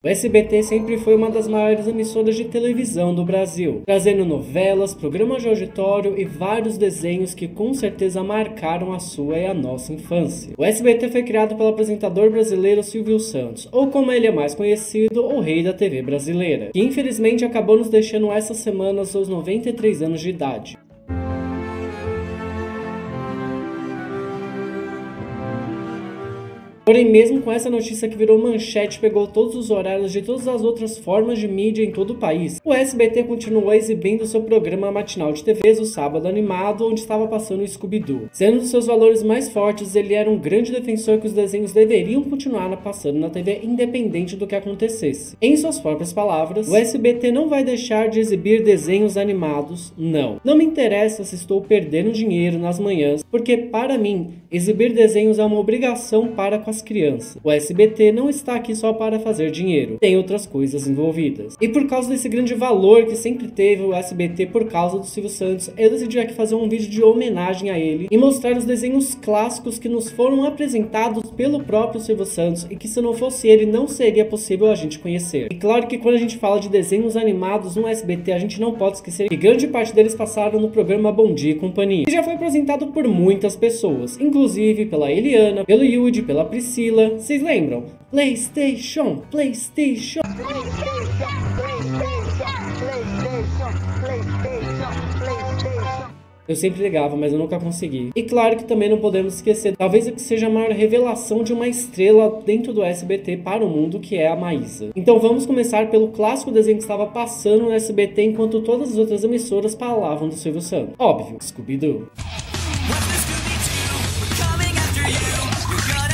O SBT sempre foi uma das maiores emissoras de televisão do Brasil, trazendo novelas, programas de auditório e vários desenhos que com certeza marcaram a sua e a nossa infância. O SBT foi criado pelo apresentador brasileiro Silvio Santos, ou como ele é mais conhecido, o rei da TV brasileira, que infelizmente acabou nos deixando essa semana aos seus 93 anos de idade. Porém, mesmo com essa notícia que virou manchete e pegou todos os horários de todas as outras formas de mídia em todo o país, o SBT continuou exibindo seu programa matinal de TVs, o Sábado Animado, onde estava passando o Scooby-Doo. Sendo dos seus valores mais fortes, ele era um grande defensor que os desenhos deveriam continuar passando na TV independente do que acontecesse. Em suas próprias palavras, o SBT não vai deixar de exibir desenhos animados, não. Não me interessa se estou perdendo dinheiro nas manhãs, porque para mim, exibir desenhos é uma obrigação para com as crianças. O SBT não está aqui só para fazer dinheiro, tem outras coisas envolvidas. E por causa desse grande valor que sempre teve o SBT por causa do Silvio Santos, eu decidi aqui fazer um vídeo de homenagem a ele e mostrar os desenhos clássicos que nos foram apresentados pelo próprio Silvio Santos e que se não fosse ele não seria possível a gente conhecer. E claro que quando a gente fala de desenhos animados no SBT, a gente não pode esquecer que grande parte deles passaram no programa Bom Dia e Companhia, que já foi apresentado por muitas pessoas, inclusive pela Eliana, pelo Yudi, pela Priscila. Vocês lembram? PlayStation, PlayStation. Eu sempre ligava, mas eu nunca consegui. E claro que também não podemos esquecer, talvez o que seja a maior revelação de uma estrela dentro do SBT para o mundo, que é a Maísa. Então vamos começar pelo clássico desenho que estava passando no SBT enquanto todas as outras emissoras falavam do Silvio Santos. Óbvio, Scooby-Doo.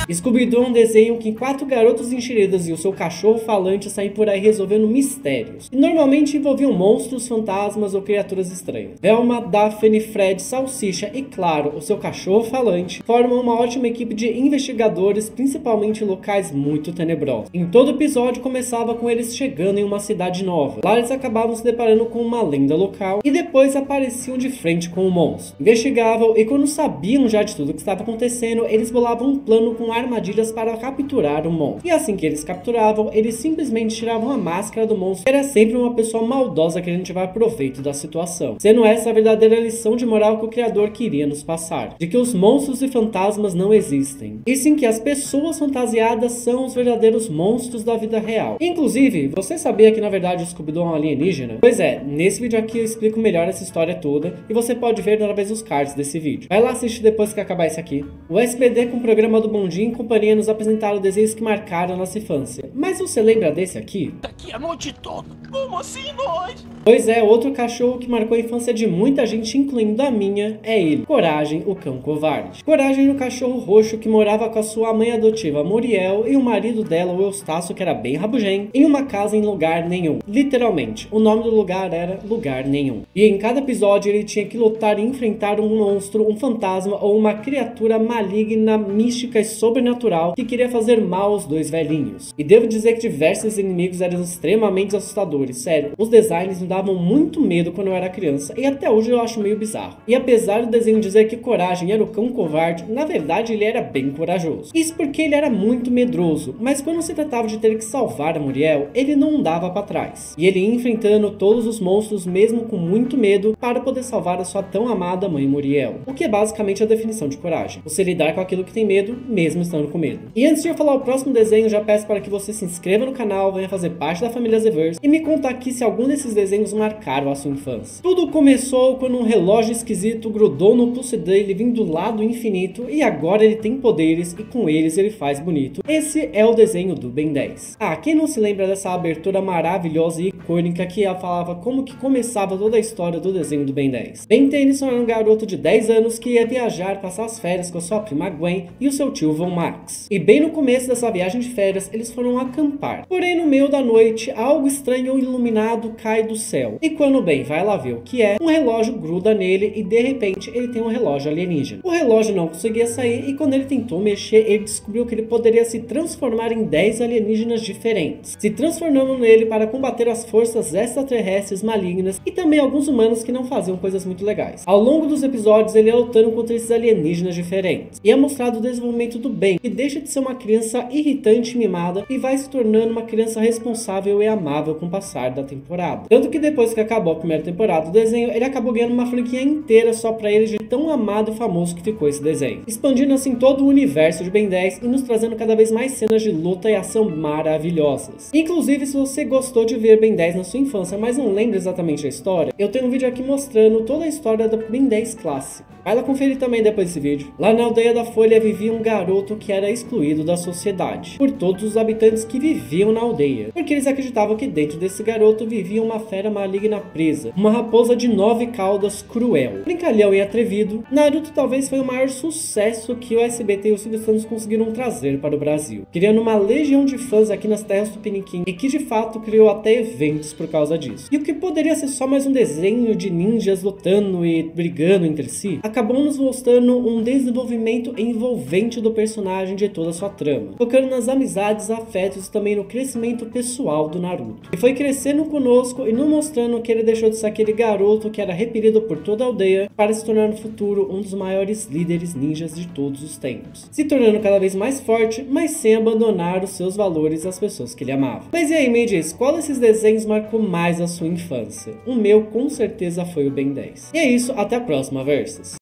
Scooby-Doo é um desenho que 4 garotos enxeridas e o seu cachorro falante saem por aí resolvendo mistérios, e normalmente envolviam monstros, fantasmas ou criaturas estranhas. Velma, Daphne, Fred, Salsicha e, claro, o seu cachorro falante formam uma ótima equipe de investigadores, principalmente em locais muito tenebrosos. Em todo episódio começava com eles chegando em uma cidade nova. Lá eles acabavam se deparando com uma lenda local e depois apareciam de frente com o monstro. Investigavam e quando sabiam já de tudo o que estava acontecendo, eles bolavam um plano com armadilhas para capturar o monstro. E assim que eles capturavam, eles simplesmente tiravam a máscara do monstro, que era sempre uma pessoa maldosa querendo tirar proveito da situação. Sendo essa a verdadeira lição de moral que o criador queria nos passar, de que os monstros e fantasmas não existem, e sim que as pessoas fantasiadas são os verdadeiros monstros da vida real. Inclusive, você sabia que na verdade o Scooby-Doo é um alienígena? Pois é, nesse vídeo aqui eu explico melhor essa história toda, e você pode ver através dos cards desse vídeo. Vai lá assistir depois que acabar isso aqui. O SBT com o programa do Bom Dia e Companhia nos apresentaram desenhos que marcaram a nossa infância. Mas você lembra desse aqui? Daqui a noite toda. Como assim nós? Pois é, outro cachorro que marcou a infância de muita gente, incluindo a minha, é ele. Coragem, o cão covarde. Coragem era um cachorro roxo que morava com a sua mãe adotiva Muriel e o marido dela, o Eustácio, que era bem rabugento, em uma casa em lugar nenhum. Literalmente, o nome do lugar era Lugar Nenhum. E em cada episódio ele tinha que lutar e enfrentar um monstro, um fantasma ou uma criatura maligna, mística e sobrenatural que queria fazer mal aos dois velhinhos. E devo dizer que diversos inimigos eram extremamente assustadores, sério, os designs me davam muito medo quando eu era criança e até hoje eu acho meio bizarro. E apesar do desenho dizer que Coragem era o cão covarde, na verdade ele era bem corajoso. Isso porque ele era muito medroso, mas quando se tratava de ter que salvar a Muriel, ele não dava para trás. E ele ia enfrentando todos os monstros mesmo com muito medo para poder salvar a sua tão amada mãe Muriel. O que é basicamente a definição de coragem. Você lidar com aquilo que tem medo, mesmo estando com medo. E antes de eu falar o próximo desenho, já peço para que você se inscreva no canal, venha fazer parte da família Zeverse e me contar aqui se algum desses desenhos marcaram a sua infância. Tudo começou quando um relógio esquisito grudou no pulso dele vindo lá do infinito e agora ele tem poderes e com eles ele faz bonito. Esse é o desenho do Ben 10. Ah, quem não se lembra dessa abertura maravilhosa e icônica que ela falava como que começava toda a história do desenho do Ben 10? Ben Tennyson era um garoto de 10 anos que ia viajar, passar as férias com a sua prima Gwen e o seu tio Von Max. E bem no começo dessa viagem de férias, eles foram acampar. Porém, no meio da noite, algo estranho e iluminado cai do céu. E quando o Ben vai lá ver o que é, um relógio gruda nele e de repente ele tem um relógio alienígena. O relógio não conseguia sair e quando ele tentou mexer, ele descobriu que ele poderia se transformar em 10 alienígenas diferentes, se transformando nele para combater as forças extraterrestres malignas e também alguns humanos que não faziam coisas muito legais. Ao longo dos episódios, ele ia lutando contra esses alienígenas diferentes. E é mostrado o desenvolvimento do Ben bem que deixa de ser uma criança irritante e mimada e vai se tornando uma criança responsável e amável com o passar da temporada. Tanto que depois que acabou a primeira temporada do desenho, ele acabou ganhando uma franquia inteira só pra ele, de tão amado e famoso que ficou esse desenho, expandindo assim todo o universo de Ben 10 e nos trazendo cada vez mais cenas de luta e ação maravilhosas. Inclusive, se você gostou de ver Ben 10 na sua infância, mas não lembra exatamente a história, eu tenho um vídeo aqui mostrando toda a história do Ben 10 clássico. Vai lá conferir também depois desse vídeo. Lá na aldeia da Folha vivia um garoto que era excluído da sociedade por todos os habitantes que viviam na aldeia, porque eles acreditavam que dentro desse garoto vivia uma fera maligna presa, uma raposa de 9 caudas cruel. Brincalhão e atrevido, Naruto talvez foi o maior sucesso que o SBT e os Silvio Santos conseguiram trazer para o Brasil, criando uma legião de fãs aqui nas terras Tupiniquim e que de fato criou até eventos por causa disso. E o que poderia ser só mais um desenho de ninjas lutando e brigando entre si, acabou nos mostrando um desenvolvimento envolvente do personagem de toda a sua trama, focando nas amizades, afetos e também no crescimento pessoal do Naruto. E foi crescendo conosco e nos mostrando que ele deixou de ser aquele garoto que era repelido por toda a aldeia para se tornar no futuro um dos maiores líderes ninjas de todos os tempos, se tornando cada vez mais forte, mas sem abandonar os seus valores e as pessoas que ele amava. Mas e aí, me diz, qual desses desenhos marcou mais a sua infância? O meu com certeza foi o Ben 10. E é isso, até a próxima, Versus.